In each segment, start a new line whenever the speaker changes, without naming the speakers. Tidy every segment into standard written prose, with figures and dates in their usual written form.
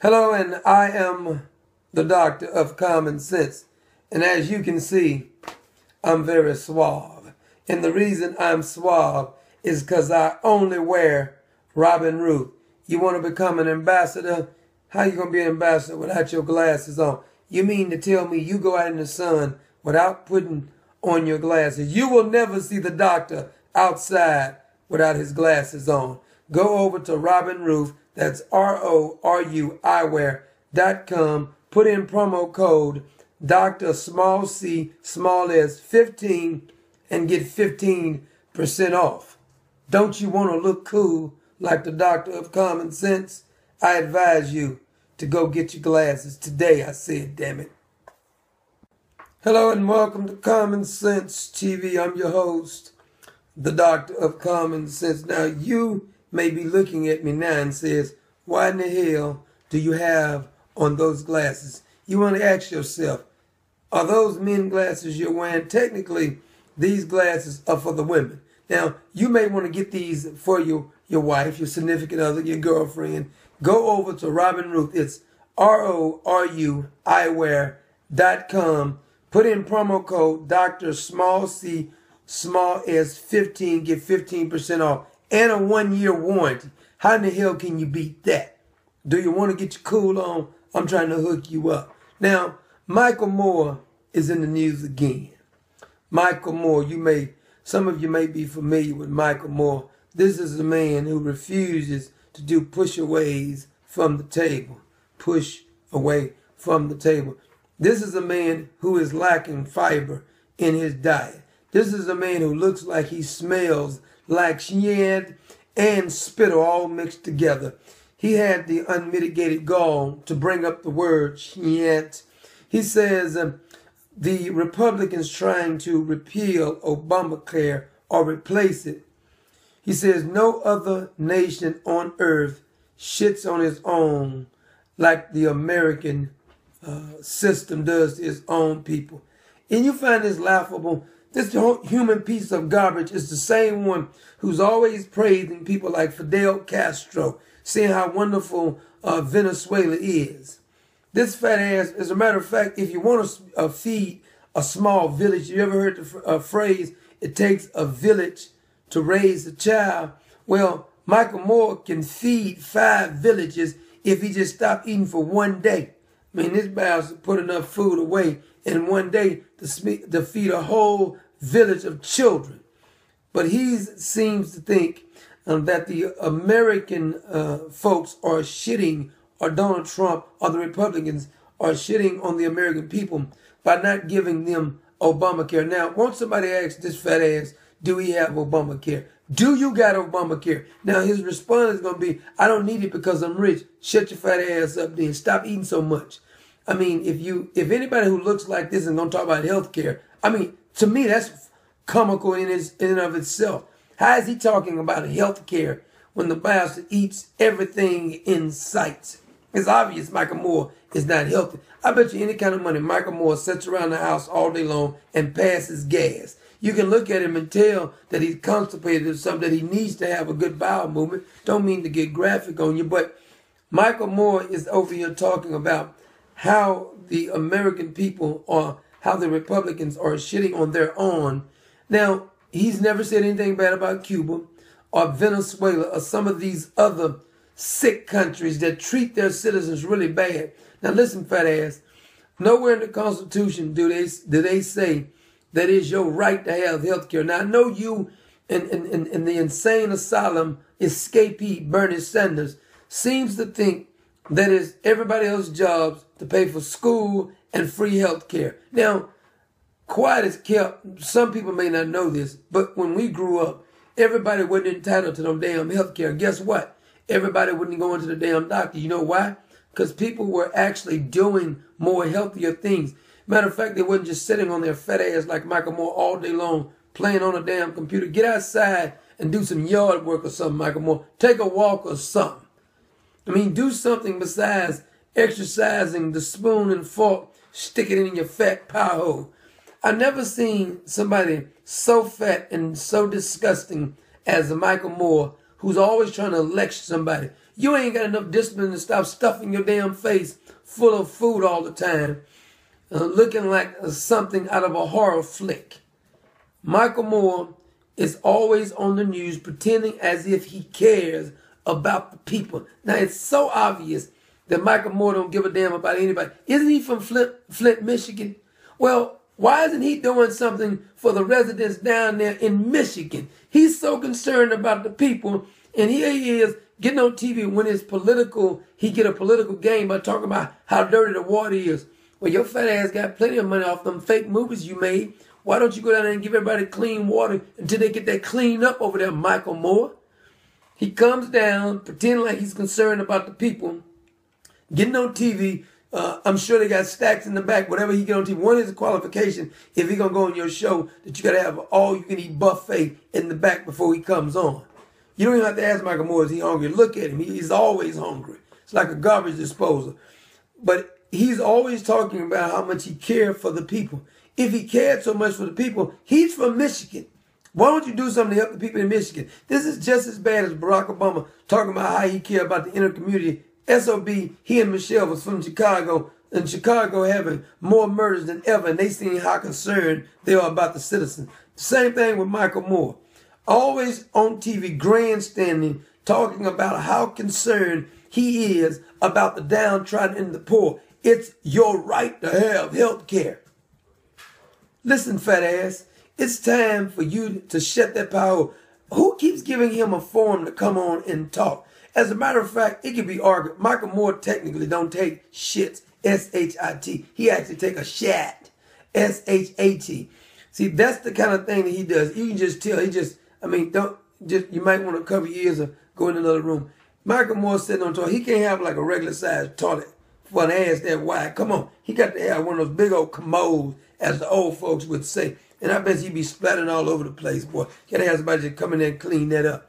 Hello, and I am the doctor of common sense. And as you can see, I'm very suave. And the reason I'm suave is because I only wear Robin Ruth. You want to become an ambassador? How you going to be an ambassador without your glasses on? You mean to tell me you go out in the sun without putting on your glasses? You will never see the doctor outside without his glasses on. Go over to Robin Ruth. That's RORU eyewear.com. Put in promo code Dr. Small C Small S 15 and get 15% off. Don't you want to look cool like the doctor of common sense? I advise you to go get your glasses today, I said, damn it. Hello and welcome to Common Sense TV. I'm your host, the doctor of common sense. Now you may be looking at me now and says, why in the hell do you have on those glasses? You want to ask yourself, are those men glasses you're wearing? Technically, these glasses are for the women. Now, you may want to get these for your wife, your significant other, your girlfriend. Go over to Robin Ruth. It's RORU eyewear.com. Put in promo code Dr. Small C Small S 15, get 15% off. And a 1-year warranty. How in the hell can you beat that? Do you want to get your cool on? I'm trying to hook you up. Now, Michael Moore is in the news again. Michael Moore, some of you may be familiar with Michael Moore. This is a man who refuses to do push-aways from the table. Push away from the table. This is a man who is lacking fiber in his diet. This is a man who looks like he smells like shit and spittle all mixed together. He had the unmitigated gall to bring up the word shit. He says the Republicans trying to repeal Obamacare or replace it. He says no other nation on earth shits on its own like the American system does to its own people. And you find this laughable. This human piece of garbage is the same one who's always praising people like Fidel Castro, saying how wonderful Venezuela is. This fat ass, as a matter of fact, if you want to feed a small village, you ever heard the phrase, it takes a village to raise a child? Well, Michael Moore can feed 5 villages if he just stopped eating for 1 day. I mean, this bastard put enough food away in 1 day to feed a whole village of children. But he seems to think that the American folks are shitting, or Donald Trump or the Republicans are shitting on the American people by not giving them Obamacare. Now, won't somebody ask this fat ass, do we have Obamacare? Do you got Obamacare? Now, his response is going to be, I don't need it because I'm rich. Shut your fat ass up then. Stop eating so much. I mean, if anybody who looks like this is going to talk about health care, I mean, to me, that's comical in and of itself. How is he talking about health care when the bastard eats everything in sight? It's obvious Michael Moore is not healthy. I bet you any kind of money Michael Moore sits around the house all day long and passes gas. You can look at him and tell that he's constipated or something, that he needs to have a good bowel movement. Don't mean to get graphic on you, but Michael Moore is over here talking about how the American people or how the Republicans are shitting on their own. Now, he's never said anything bad about Cuba or Venezuela or some of these other sick countries that treat their citizens really bad. Now, listen, fat ass, nowhere in the Constitution do they say that it's your right to have health care. Now, I know you and the insane asylum escapee Bernie Sanders seems to think that it's everybody else's jobs to pay for school and free health care. Now, quiet as kept, some people may not know this, but when we grew up, everybody wasn't entitled to them damn health care. Guess what? Everybody wouldn't go into the damn doctor. You know why? Because people were actually doing more healthier things. Matter of fact, they wasn't just sitting on their fat ass like Michael Moore all day long, playing on a damn computer. Get outside and do some yard work or something, Michael Moore. Take a walk or something. I mean, do something besides exercising the spoon and fork, stick it in your fat pie hole. I've never seen somebody so fat and so disgusting as Michael Moore, who's always trying to lecture somebody. You ain't got enough discipline to stop stuffing your damn face full of food all the time, looking like something out of a horror flick. Michael Moore is always on the news pretending as if he cares about the people. Now, it's so obvious that Michael Moore don't give a damn about anybody. Isn't he from Flint, Michigan? Well, why isn't he doing something for the residents down there in Michigan? He's so concerned about the people, and here he is getting on TV when it's political. He get a political gain by talking about how dirty the water is. Well, your fat ass got plenty of money off them fake movies you made. Why don't you go down there and give everybody clean water until they get that cleaned up over there, Michael Moore? He comes down, pretending like he's concerned about the people, getting on TV. I'm sure they got stacks in the back, whatever he get on TV. One is a qualification, if he's going to go on your show, that you got to have an all-you-can-eat buffet in the back before he comes on. You don't even have to ask Michael Moore, is he hungry? Look at him. He's always hungry. It's like a garbage disposal. But he's always talking about how much he cared for the people. If he cared so much for the people, he's from Michigan. Why don't you do something to help the people in Michigan? This is just as bad as Barack Obama talking about how he cared about the inner community. SOB, he and Michelle was from Chicago, and Chicago having more murders than ever, and they seen how concerned they are about the citizens. Same thing with Michael Moore. Always on TV, grandstanding, talking about how concerned he is about the downtrodden and the poor. It's your right to have health care. Listen, fat ass, it's time for you to shut that power. Who keeps giving him a forum to come on and talk? As a matter of fact, it can be argued. Michael Moore technically don't take shits, S-H-I-T. He actually take a shat, S-H-A-T. See, that's the kind of thing that he does. You can just tell. You might want to cover your ears or go in another room. Michael Moore sitting on toilet. He can't have like a regular sized toilet for an ass that wide. Come on. He got to have one of those big old commodes, as the old folks would say. And I bet he'd be splattering all over the place, boy. Got to have somebody to come in there and clean that up.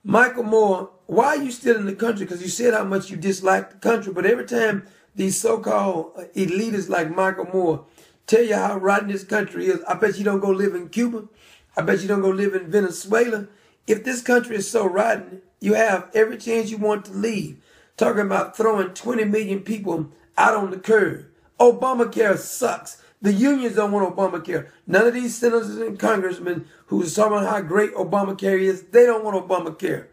Michael Moore, why are you still in the country? Because you said how much you dislike the country. But every time these so-called elitists like Michael Moore tell you how rotten this country is, I bet you don't go live in Cuba. I bet you don't go live in Venezuela. If this country is so rotten, you have every chance you want to leave. Talking about throwing 20 million people out on the curb. Obamacare sucks. The unions don't want Obamacare. None of these senators and congressmen who's talking about how great Obamacare is, they don't want Obamacare.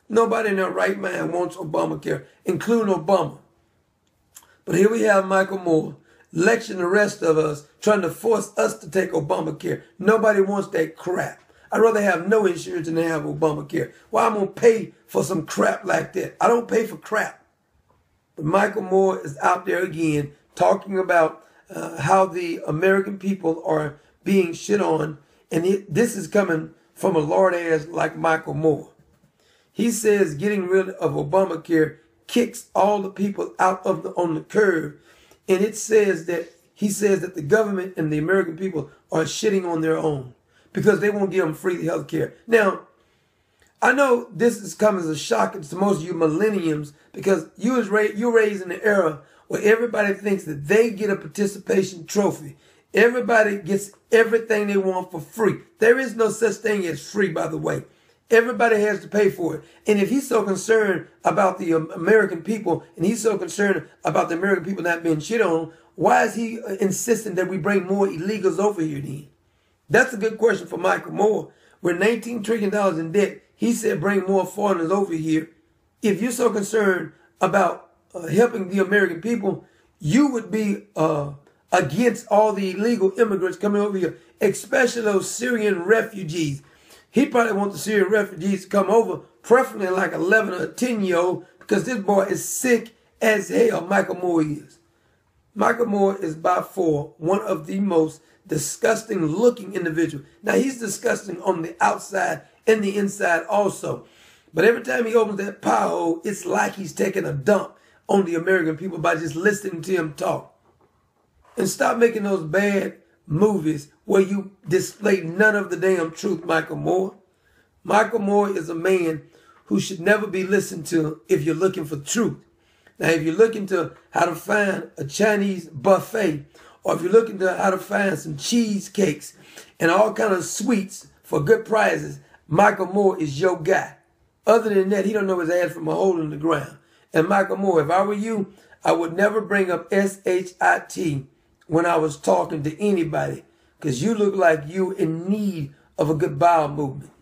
Nobody in their right mind wants Obamacare, including Obama. But here we have Michael Moore lecturing the rest of us, trying to force us to take Obamacare. Nobody wants that crap. I'd rather have no insurance than to have Obamacare. Why I'm going to pay for some crap like that? I don't pay for crap. But Michael Moore is out there again talking about how the American people are being shit on. And this is coming from a lord ass like Michael Moore. He says getting rid of Obamacare kicks all the people out of on the curb. And he says that the government and the American people are shitting on their own because they won't give them free health care. Now, I know this is coming as a shock to most of you millenniums because you're raised in the era where everybody thinks that they get a participation trophy. Everybody gets everything they want for free. There is no such thing as free, by the way. Everybody has to pay for it. And if he's so concerned about the American people and he's so concerned about the American people not being shit on, why is he insisting that we bring more illegals over here then? That's a good question for Michael Moore. We're $19 trillion in debt. He said bring more foreigners over here. If you're so concerned about helping the American people, you would be against all the illegal immigrants coming over here, especially those Syrian refugees. He probably wants the Syrian refugees to come over, preferably like 11 or 10-year-old, because this boy is sick as hell, Michael Moore is. Michael Moore is by far one of the most disgusting looking individuals. Now, he's disgusting on the outside and the inside also. But every time he opens that pie hole, it's like he's taking a dump on the American people by just listening to him talk. And stop making those bad movies where you display none of the damn truth, Michael Moore. Michael Moore is a man who should never be listened to if you're looking for truth. Now, if you're looking to how to find a Chinese buffet, or if you're looking to how to find some cheesecakes and all kind of sweets for good prices, Michael Moore is your guy. Other than that, he don't know his ass from a hole in the ground. And Michael Moore, if I were you, I would never bring up SHIT when I was talking to anybody, because you look like you in need of a good bowel movement.